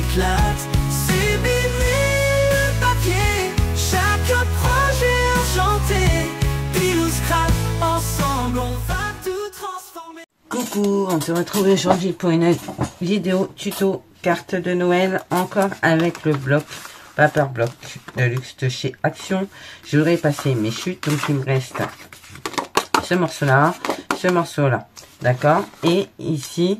éclate. C'est vinyle papier, chaque projet enchanté. Pile ou scrap, ensemble on va tout transformer. Coucou, on se retrouve aujourd'hui pour une vidéo tuto carte de Noël, encore avec le bloc Paper Block de luxe de chez Action. Je voudrais passer mes chutes, donc il me reste ce morceau-là, ce morceau-là, d'accord. Et ici,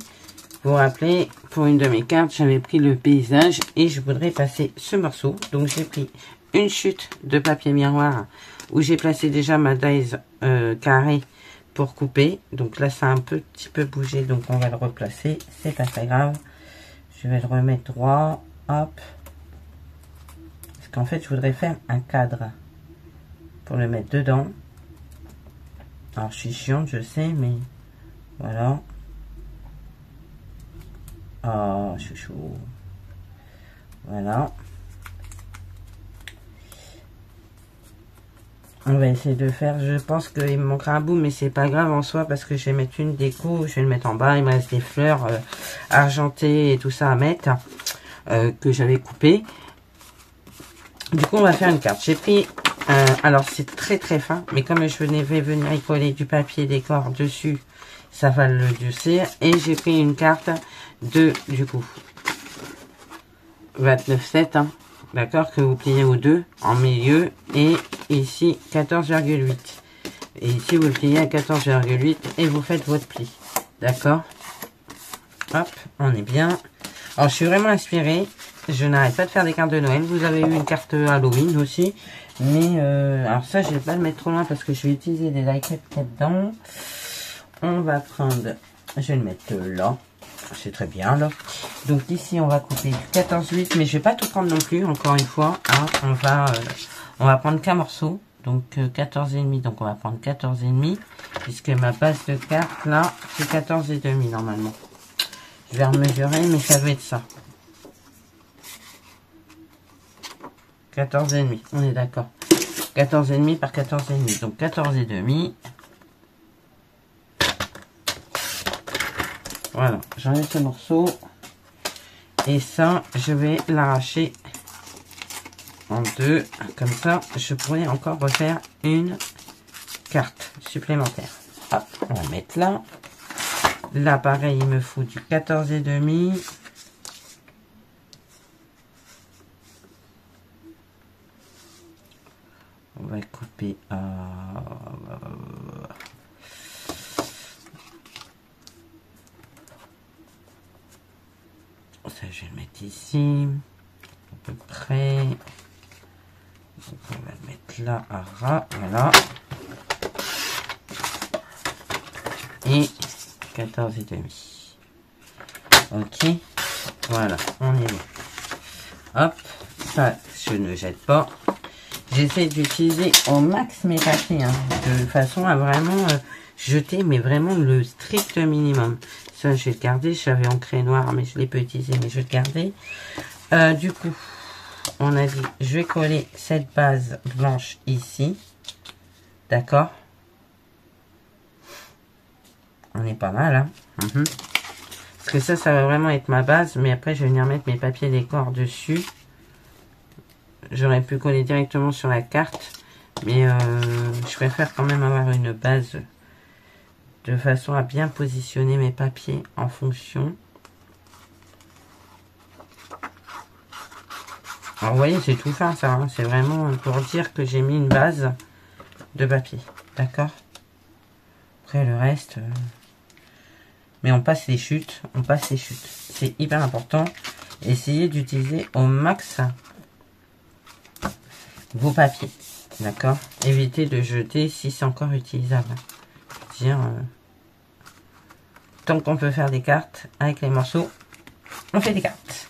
vous vous rappelez, pour une de mes cartes, j'avais pris le paysage et je voudrais passer ce morceau. Donc j'ai pris une chute de papier miroir où j'ai placé déjà ma dies carrée pour couper. Donc là, ça a un petit peu bougé, donc on va le replacer. C'est pas très grave. Je vais le remettre droit. Hop. Parce qu'en fait, je voudrais faire un cadre pour le mettre dedans. Alors, je suis chiante, je sais, mais voilà. Oh, chouchou. Voilà. On va essayer de faire, je pense qu'il me manquera un bout, mais c'est pas grave en soi, parce que je vais mettre une déco, je vais le mettre en bas, il me reste des fleurs argentées et tout ça à mettre, que j'avais coupé. Du coup, on va faire une carte. J'ai pris, alors c'est très très fin, mais comme je vais venir y coller du papier décor dessus, ça va le durcir. Et j'ai pris une carte de, du coup, 29,7, hein. D'accord, que vous pliez aux deux en milieu, et ici 14,8, et ici vous le pliez à 14,8 et vous faites votre pli, d'accord. Hop, on est bien. Alors je suis vraiment inspirée, je n'arrête pas de faire des cartes de Noël. Vous avez eu une carte Halloween aussi, mais alors ça je vais pas le mettre trop loin parce que je vais utiliser des die cut dedans. On va prendre, je vais le mettre là. C'est très bien là. Donc ici on va couper du 14,8, mais je vais pas tout prendre non plus, encore une fois, hein. On va prendre qu'un morceau, donc 14,5, donc on va prendre 14,5, puisque ma base de carte là c'est 14,5 normalement. Je vais remesurer, mais ça doit être ça. 14,5, on est d'accord. 14,5 par 14,5, donc 14,5. Voilà, j'enlève ce morceau. Et ça, je vais l'arracher en deux. Comme ça, je pourrais encore refaire une carte supplémentaire. Hop, on va mettre là. Là, pareil, il me faut du 14,5. On va couper à... Ça, je vais le mettre ici, à peu près. Donc, on va le mettre là, à ras, voilà. Et 14,5. Ok, voilà, on est bon. Hop, ça, je ne jette pas. J'essaie d'utiliser au max mes papiers, hein, de façon à vraiment jeter, mais vraiment le strict minimum. Ça, je vais le garder. J'avais ancré noir, mais je l'ai pas utilisé, mais je vais le garder. Du coup, on a dit, je vais coller cette base blanche ici. D'accord. On est pas mal, hein. Parce que ça va vraiment être ma base, mais après, je vais venir mettre mes papiers décor dessus. J'aurais pu coller directement sur la carte, mais je préfère quand même avoir une base de façon à bien positionner mes papiers en fonction. Alors vous voyez, c'est tout fin ça, hein. C'est vraiment pour dire que j'ai mis une base de papier, d'accord. Après le reste, mais on passe les chutes, c'est hyper important. Essayez d'utiliser au max vos papiers, d'accord. Évitez de jeter si c'est encore utilisable. Dire, tant qu'on peut faire des cartes avec les morceaux, on fait des cartes.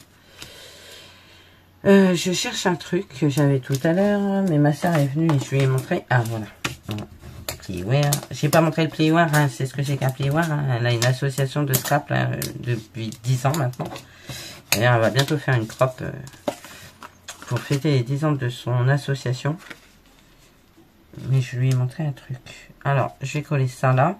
Je cherche un truc que j'avais tout à l'heure, mais ma soeur est venue et je lui ai montré. Ah voilà, plieware. J'ai pas montré le plieware, hein, c'est ce que c'est qu'un plieware. Hein. Elle a une association de scrap là, depuis 10 ans maintenant. D'ailleurs, elle va bientôt faire une crop pour fêter les 10 ans de son association. Mais je lui ai montré un truc. Alors, je vais coller ça là.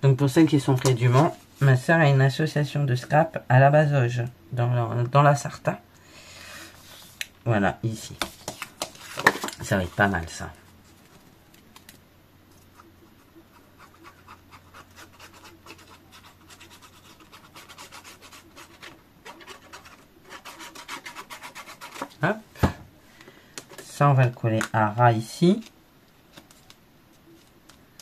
Donc pour celles qui sont près du Mans, ma soeur a une association de scrap à la Bazoge, dans la Sarthe. Voilà, ici. Ça va être pas mal ça. Hop. Ça, on va le coller à ras ici.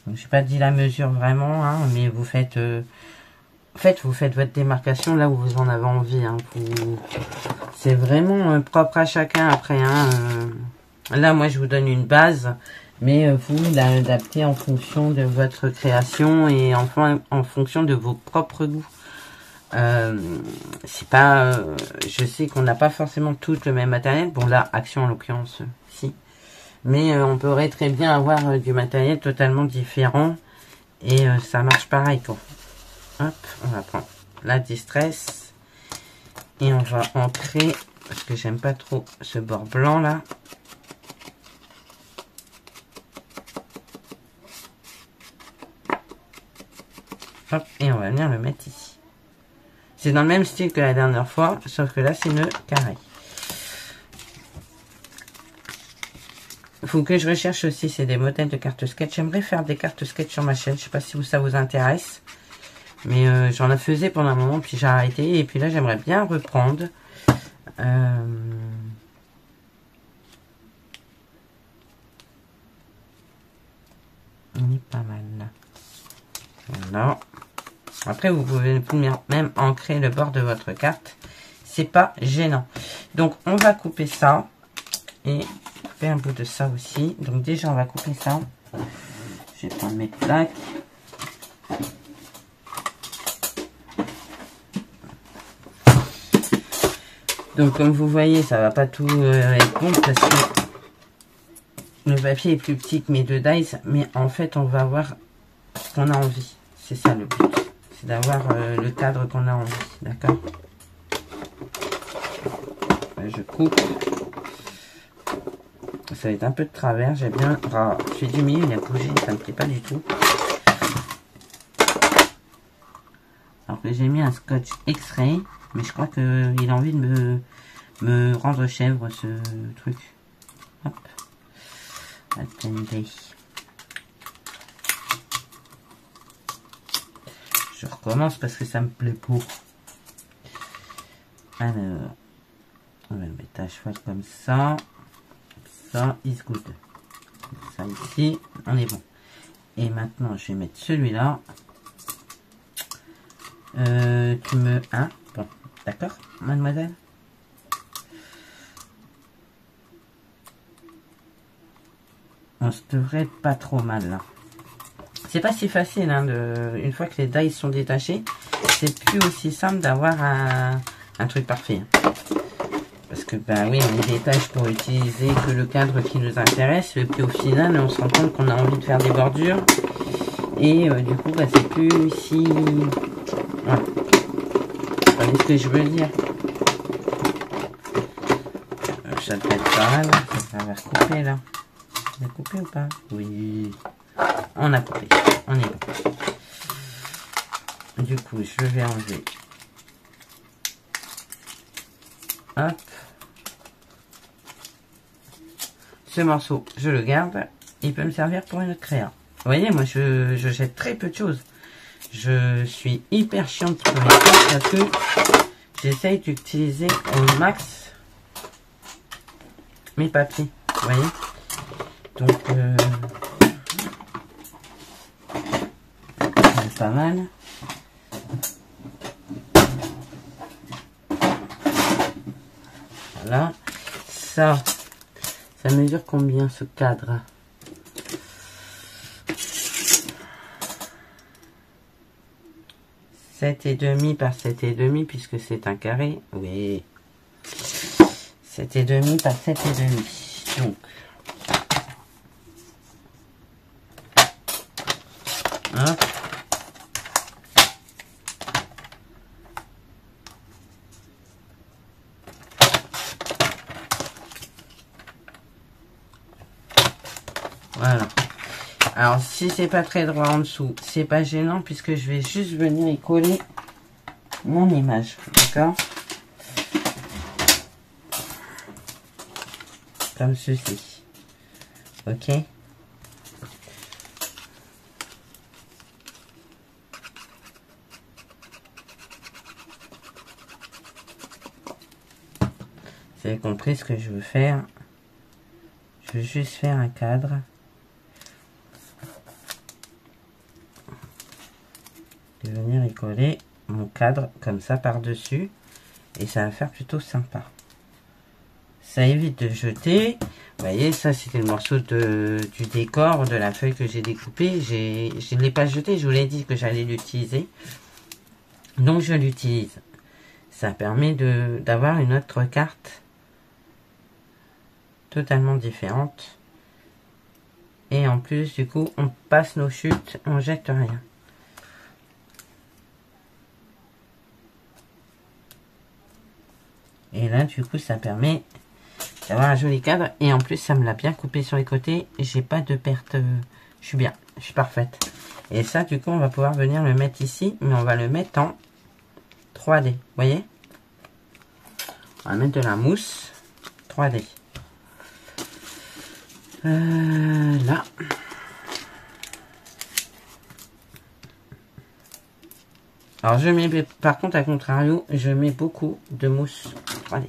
Donc, j'ai pas dit la mesure vraiment, hein, mais vous faites, vous faites votre démarcation là où vous en avez envie. Hein, c'est vraiment propre à chacun après. Hein, là, moi, je vous donne une base, mais vous l'adaptez en fonction de votre création et enfin en fonction de vos propres goûts. C'est pas, je sais qu'on n'a pas forcément tout le même matériel. Bon là, Action en l'occurrence, si. Mais on pourrait très bien avoir du matériel totalement différent et ça marche pareil quoi. Hop, on va prendre la Distress et on va ancrer parce que j'aime pas trop ce bord blanc là. Hop, et on va venir le mettre ici. C'est dans le même style que la dernière fois, sauf que là, c'est une carré. Il faut que je recherche aussi, c'est des modèles de cartes sketch. J'aimerais faire des cartes sketch sur ma chaîne. Je sais pas si ça vous intéresse. Mais j'en ai faisais pendant un moment, puis j'ai arrêté. Et puis là, j'aimerais bien reprendre. Il est pas mal là. Voilà. Après, vous pouvez même ancrer le bord de votre carte. C'est pas gênant. Donc, on va couper ça. Et couper un bout de ça aussi. Donc, déjà, on va couper ça. Je vais prendre mes plaques. Donc, comme vous voyez, ça va pas tout être bon parce que le papier est plus petit que mes deux dies. Mais en fait, on va avoir ce qu'on a envie. C'est ça le but. C'est d'avoir le cadre qu'on a envie, d'accord? Je coupe. Ça va être un peu de travers, j'ai bien... Oh, celui du milieu, il a bougé, ça me plaît pas du tout. Alors que j'ai mis un scotch X-ray, mais je crois qu'il a envie de me rendre chèvre, ce truc. Hop. Attendez. Je recommence parce que ça me plaît pas. Alors, on va le mettre à cheval comme ça. Ça, is good. Ça ici, on est bon. Et maintenant, je vais mettre celui-là. Tu me... Hein? Bon, d'accord, mademoiselle? On se devrait être pas trop mal, là. C'est pas si facile, hein, une fois que les dies sont détachés, c'est plus aussi simple d'avoir un truc parfait. Parce que, ben oui, on les détache pour utiliser que le cadre qui nous intéresse, et puis au final, on se rend compte qu'on a envie de faire des bordures. Et du coup, ben, c'est plus si... Voilà. Vous voyez ce que je veux dire? Ça devrait être pas mal, ça va recouper là. On a coupé ou pas? Oui. On a coupé. On est bon. Du coup, je vais enlever. Hop. Ce morceau, je le garde. Il peut me servir pour une autre créa. Vous voyez, moi, je jette très peu de choses. Je suis hyper chiante pour les cartes parce que j'essaye d'utiliser au max mes papiers. Vous voyez? Donc, c'est pas mal. Voilà. Ça mesure combien ce cadre? Sept et demi par 7,5 puisque c'est un carré. Oui. 7,5 par 7,5. Donc. Hop. Voilà. Alors, si c'est pas très droit en dessous, c'est pas gênant puisque je vais juste venir y coller mon image. D'accord? Comme ceci. Ok? Vous avez compris ce que je veux faire? Je veux juste faire un cadre. Et venir y coller mon cadre comme ça par-dessus. Et ça va faire plutôt sympa. Ça évite de jeter. Vous voyez, ça c'était le morceau du décor, de la feuille que j'ai découpée. Je ne l'ai pas jeté, je vous l'ai dit que j'allais l'utiliser. Donc je l'utilise. Ça permet d'avoir une autre carte totalement différente. Et en plus, du coup, on passe nos chutes, on jette rien. Et là, du coup, ça permet d'avoir un joli cadre. Et en plus, ça me l'a bien coupé sur les côtés. J'ai pas de perte. Je suis bien. Je suis parfaite. Et ça, du coup, on va pouvoir venir le mettre ici. Mais on va le mettre en 3D. Vous voyez? On va mettre de la mousse 3D. Là. Alors, je mets, par contre, à contrario, je mets beaucoup de mousse 3D.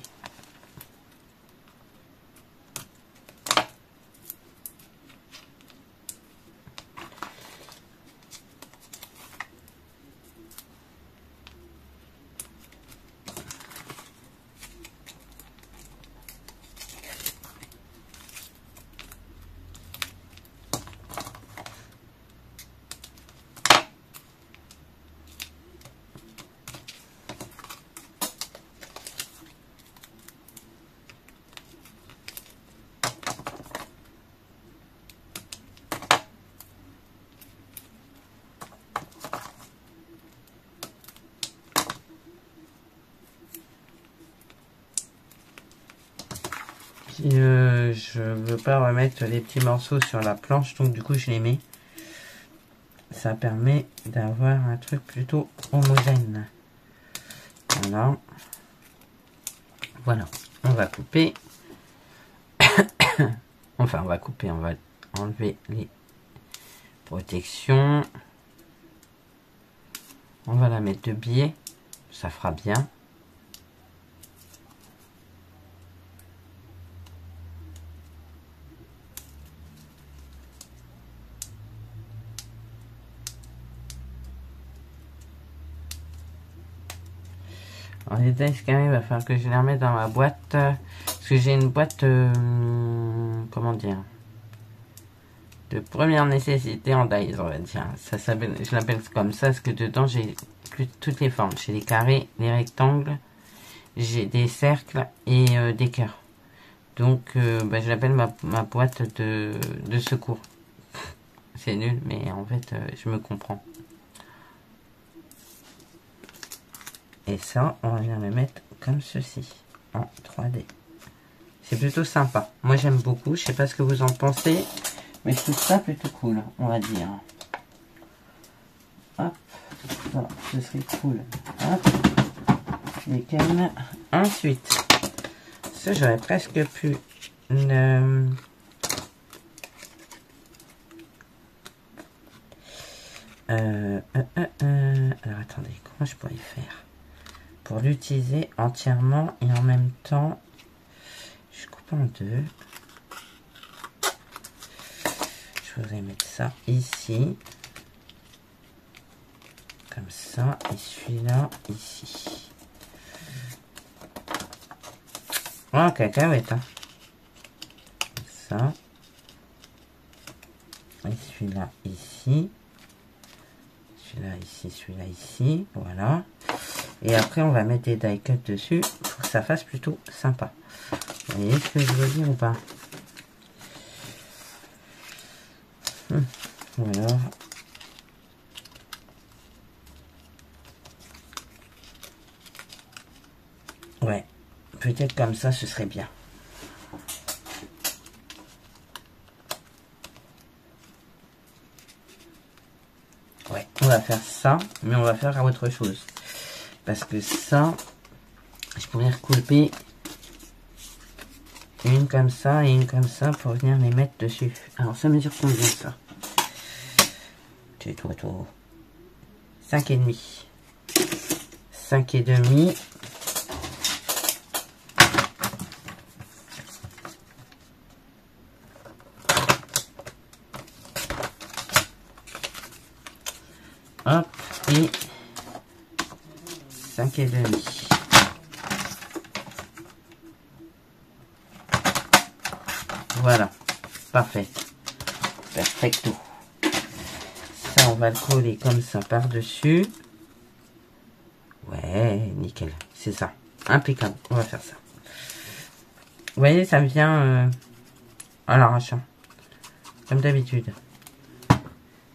Je veux pas remettre les petits morceaux sur la planche, donc du coup je les mets. Ça permet d'avoir un truc plutôt homogène. Voilà. Voilà. On va couper. Enfin, on va couper. On va enlever les protections. On va la mettre de biais. Ça fera bien. Alors les dice carrés, il va falloir que je les remette dans ma boîte. Parce que j'ai une boîte, comment dire, de première nécessité en dice, on va dire. Ça s'appelle, je l'appelle comme ça, parce que dedans j'ai toutes les formes. J'ai les carrés, les rectangles, j'ai des cercles et des cœurs. Donc je l'appelle ma boîte de secours. C'est nul, mais en fait, je me comprends. Et ça, on va venir le mettre comme ceci, en 3D. C'est plutôt sympa. Moi, j'aime beaucoup. Je sais pas ce que vous en pensez, mais je trouve ça plutôt cool, on va dire. Hop, ça, ce serait cool. Hop, lesquels. Ensuite, ça, j'aurais presque pu... Alors, attendez, comment je pourrais faire pour l'utiliser entièrement et en même temps, je coupe en deux. Je voudrais mettre ça ici, comme ça, et celui-là ici. Oh, cacahuète, hein. Comme ça. Et celui-là ici. Celui-là ici, celui-là ici. Voilà. Et après, on va mettre des die cuts dessus pour que ça fasse plutôt sympa. Vous voyez ce que je veux dire ou pas? Ou alors... Ouais, peut-être comme ça, ce serait bien. on va faire ça, mais on va faire autre chose. Parce que ça, je pourrais recouper une comme ça et une comme ça pour venir les mettre dessus. Alors, ça mesure combien ça? C'est tout. 5,5. 5,5. Hop, et 5,5. Voilà, parfait. Perfecto. Ça, on va le coller comme ça par-dessus. Ouais, nickel. C'est ça. Impeccable. On va faire ça. Vous voyez, ça vient à l'arrache. Comme d'habitude.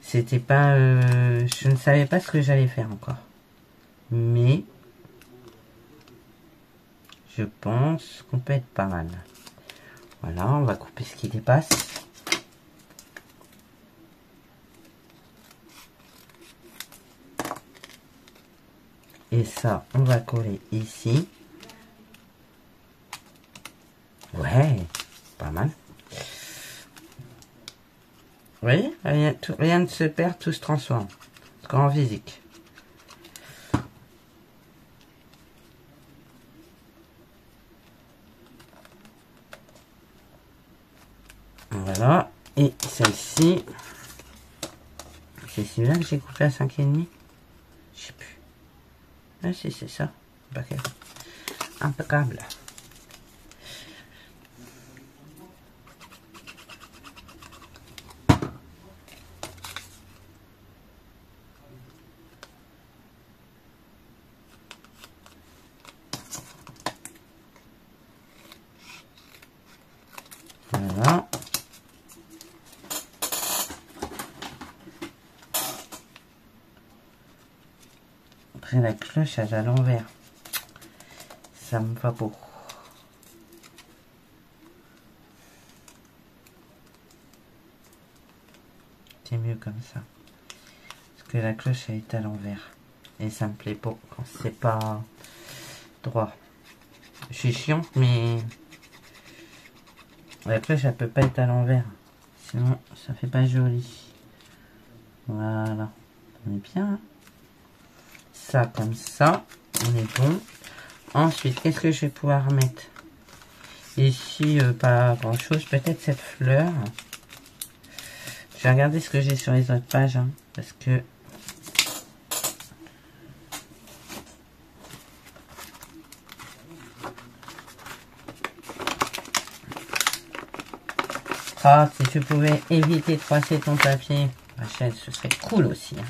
C'était pas... je ne savais pas ce que j'allais faire encore. Mais... je pense qu'on peut être pas mal. Voilà, on va couper ce qui dépasse. Et ça, on va coller ici. Ouais, pas mal. Vous voyez, rien ne se perd, tout se transforme. Encore en physique. Voilà. Et celle-ci, c'est celui-là que j'ai coupé à 5,5. Je sais plus. Ah si, c'est ça. Impeccable. Voilà. Après la cloche elle est à l'envers. Ça me va beau. C'est mieux comme ça. Parce que la cloche elle est à l'envers. Et ça me plaît pas quand c'est pas droit. Je suis chiante mais la cloche elle peut pas être à l'envers. Sinon ça fait pas joli. Voilà. On est bien. Ça comme ça. On est bon. Ensuite, qu'est-ce que je vais pouvoir mettre? Ici, pas grand chose. Peut-être cette fleur. Je vais regarder ce que j'ai sur les autres pages. Hein, parce que... ah, si tu pouvais éviter de froisser ton papier, Rachel, ce serait cool aussi. Hein.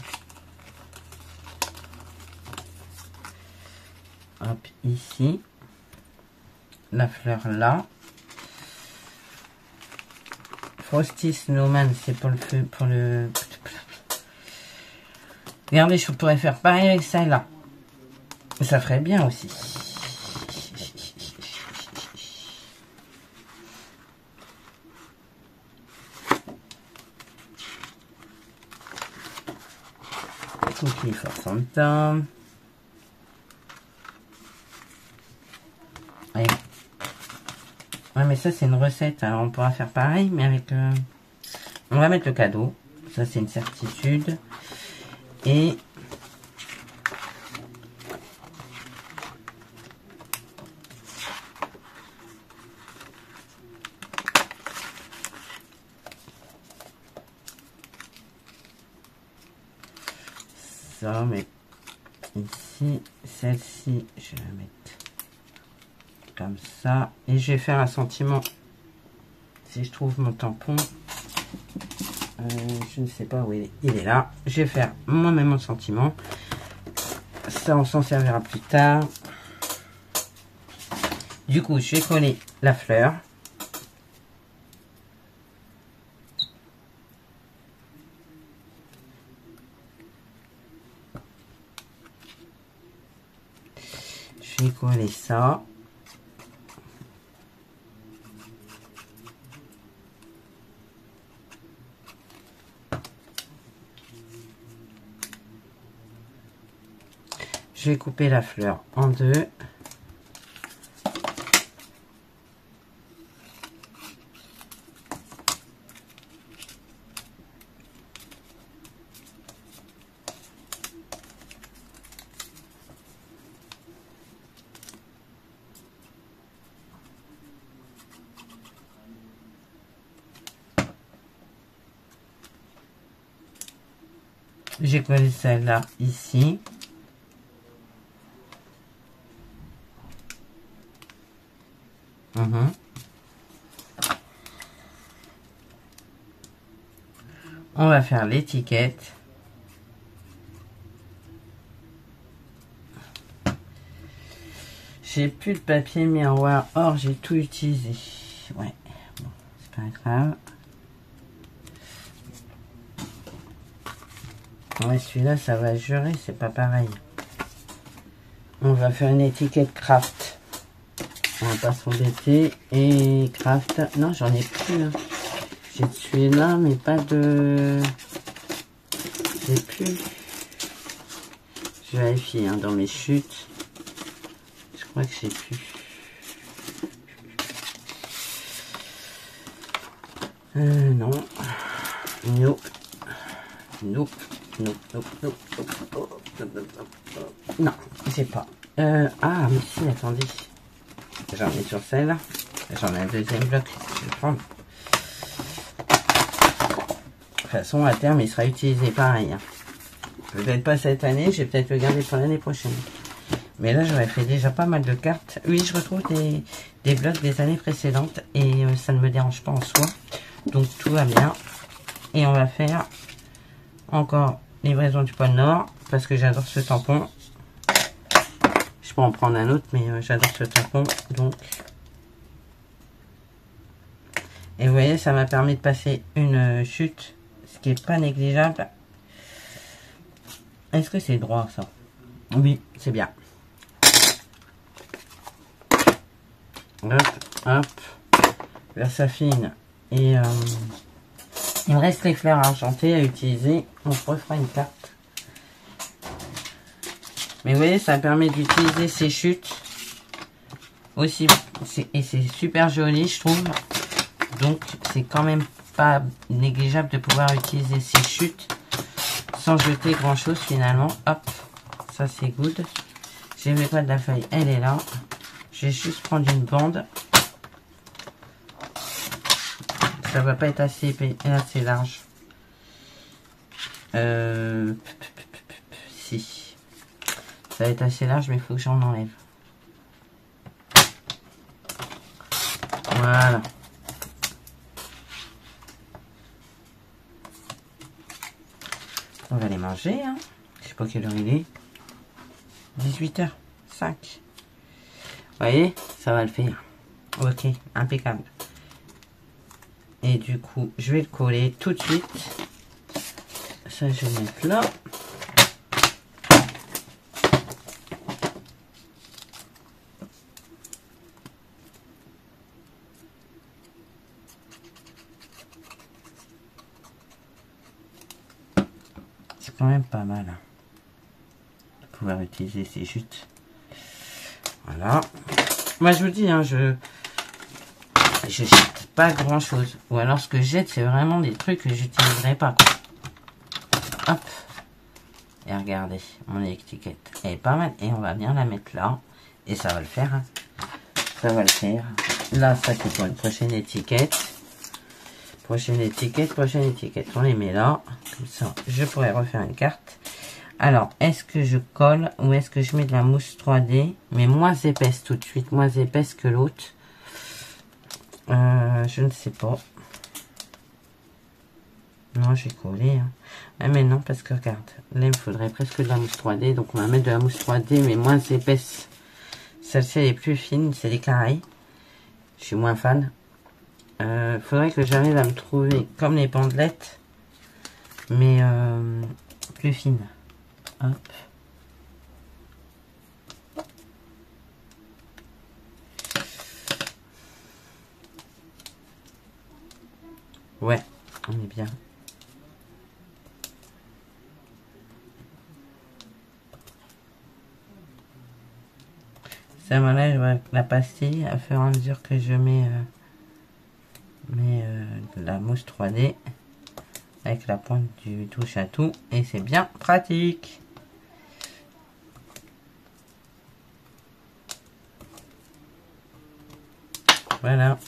Hop, ici. La fleur là. Frosty Snowman, c'est pour le feu, pour le... Regardez, je pourrais faire pareil avec ça là. Ça ferait bien aussi. Cookie for Santa. Allez. Ouais, mais ça, c'est une recette. Alors, on pourra faire pareil, mais avec... on va mettre le cadeau. Ça, c'est une certitude. Et... ça, mais... ici, celle-ci, je vais la mettre... comme ça. Et je vais faire un sentiment. Si je trouve mon tampon. Je ne sais pas où il est. Il est là. Je vais faire moi-même mon sentiment. Ça, on s'en servira plus tard. Du coup, je vais coller la fleur. Je vais coller ça. Je vais couper la fleur en deux. J'ai collé celle-là ici. On va faire l'étiquette. J'ai plus de papier miroir. Or, j'ai tout utilisé. Ouais, bon, c'est pas grave. Ouais, celui-là, ça va jurer, c'est pas pareil. On va faire une étiquette craft. On va pas s'embêter. Et craft, non, j'en ai plus. Hein. J'ai celui-là, mais pas de... J'ai plus. Je vérifie hein, dans mes chutes. Je crois que j'ai plus. Non. Nope. Nope. Nope. Nope. Nope. Non, j'ai pas. Ah, mais si, attendez. J'en ai sur celle-là. J'en ai un deuxième bloc. Je vais prendre. De toute façon, à terme, il sera utilisé pareil. Hein. Peut-être pas cette année, je vais peut-être le garder pour l'année prochaine. Mais là, j'aurais fait déjà pas mal de cartes. Oui, je retrouve des blocs des années précédentes et ça ne me dérange pas en soi. Donc, tout va bien. Et on va faire encore livraison du pôle Nord parce que j'adore ce tampon. Je peux en prendre un autre, mais j'adore ce tampon. Donc, et vous voyez, ça m'a permis de passer une chute, ce qui est pas négligeable. Est-ce que c'est droit, ça? Oui, c'est bien. Hop, hop. Vers sa fine. Et il me reste les fleurs argentées à utiliser. On refera une carte. Mais vous voyez, ça permet d'utiliser ces chutes aussi. Et c'est super joli, je trouve. Donc, c'est quand même pas négligeable de pouvoir utiliser ces chutes sans jeter grand chose finalement. Hop, ça c'est good. J'ai mes poids de la feuille, elle est là. Je vais juste prendre une bande. Ça va pas être assez épais et assez large. Si. Ça va être assez large, mais il faut que j'en enlève. Voilà. On va les manger, hein. Je sais pas quelle heure il est. 18h05. Vous voyez, ça va le faire. Ok, impeccable. Et du coup, je vais le coller tout de suite. Ça, je vais mettre là. C'est quand même pas mal hein, de pouvoir utiliser ces chutes. Voilà. Moi, je vous dis, hein, je jette pas grand chose. Ou alors, ce que je jette, c'est vraiment des trucs que j'utiliserai pas. Quoi. Hop. Et regardez, mon étiquette. Elle est pas mal. Et on va bien la mettre là. Et ça va le faire. Hein. Ça va le faire. Là, ça, c'est pour une prochaine étiquette. Prochaine étiquette, prochaine étiquette. On les met là. Comme ça, je pourrais refaire une carte. Alors, est-ce que je colle ou est-ce que je mets de la mousse 3D, mais moins épaisse tout de suite, moins épaisse que l'autre. Je ne sais pas. Non, j'ai collé. Hein. Ah, mais non, parce que regarde, là, il me faudrait presque de la mousse 3D. Donc, on va mettre de la mousse 3D, mais moins épaisse. Celle-ci, elle est plus fine, c'est des carrés. Je suis moins fan. Faudrait que j'arrive à me trouver comme les bandelettes, mais plus fine. Hop. Ouais, on est bien. Ça, voilà, je vois la pastille à fur et à mesure que je mets la mousse 3D avec la pointe du touche à tout, et c'est bien pratique. Voilà.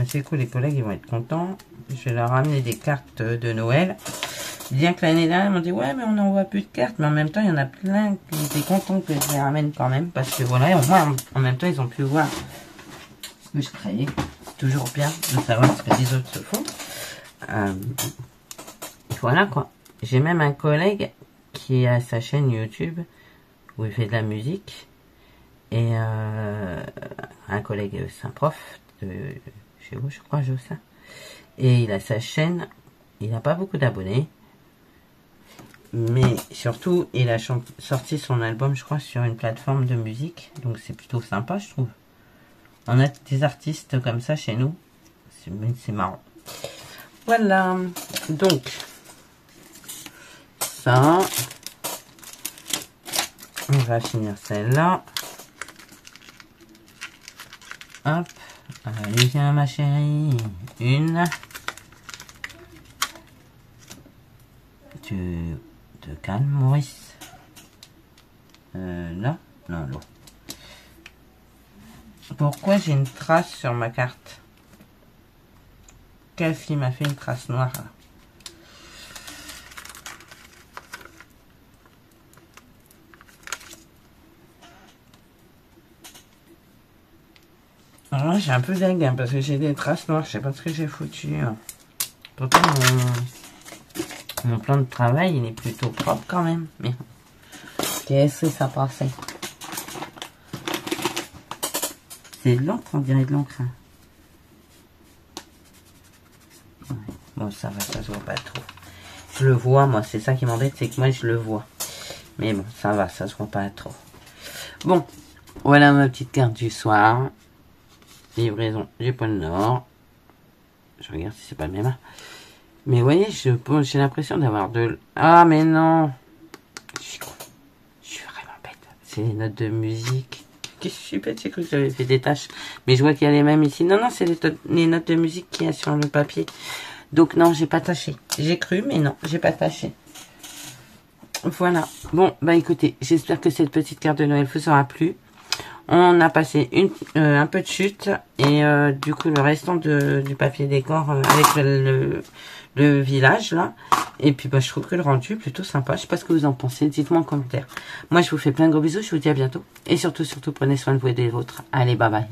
C'est cool, les collègues ils vont être contents. Je vais leur ramener des cartes de Noël. Bien que l'année dernière, ils m'ont dit ouais mais on n'envoie plus de cartes, mais en même temps il y en a plein qui étaient contents que je les ramène quand même, parce que voilà, au moins en même temps ils ont pu voir ce que je créais. C'est toujours bien de savoir ce que les autres se font. Voilà quoi. J'ai même un collègue qui a sa chaîne YouTube où il fait de la musique, et un collègue, c'est un prof de chez vous, je crois, Jossa, et il a sa chaîne. Il n'a pas beaucoup d'abonnés, mais surtout il a sorti son album, je crois, sur une plateforme de musique, donc c'est plutôt sympa, je trouve. On a des artistes comme ça chez nous, c'est marrant. Voilà, donc ça, on va finir celle-là. Hop, allez viens ma chérie, une. Tu te calmes, Maurice. Là, non, l'eau. Pourquoi j'ai une trace sur ma carte? Quelle fille m'a fait une trace noire là? Alors là, j'ai un peu dingue hein, parce que j'ai des traces noires. Je sais pas ce que j'ai foutu. Pourtant, mon plan de travail, il est plutôt propre quand même. Mais qu'est-ce que ça passait? C'est de l'encre, on dirait de l'encre. Ouais. Bon, ça va, ça se voit pas trop. Je le vois, moi. C'est ça qui m'embête, c'est que moi, je le vois. Mais bon, ça va, ça se voit pas trop. Bon, voilà ma petite carte du soir. Livraison du pôle Nord. Je regarde si c'est pas le même. Mais vous voyez, j'ai l'impression d'avoir de... Ah, mais non. Je suis vraiment bête. C'est les notes de musique. Qu'est-ce que je suis bête, j'ai cru que j'avais fait des tâches. Mais je vois qu'il y a les mêmes ici. Non, non, c'est les notes de musique qu'il y a sur le papier. Donc non, j'ai pas taché. J'ai cru, mais non, j'ai pas taché. Voilà. Bon, bah écoutez, j'espère que cette petite carte de Noël vous aura plu. On a passé un peu de chute et du coup le restant du papier décor avec le village là. Et puis bah je trouve que le rendu est plutôt sympa. Je sais pas ce que vous en pensez, dites-moi en commentaire. Moi je vous fais plein de gros bisous, je vous dis à bientôt. Et surtout prenez soin de vous et des vôtres. Allez, bye bye.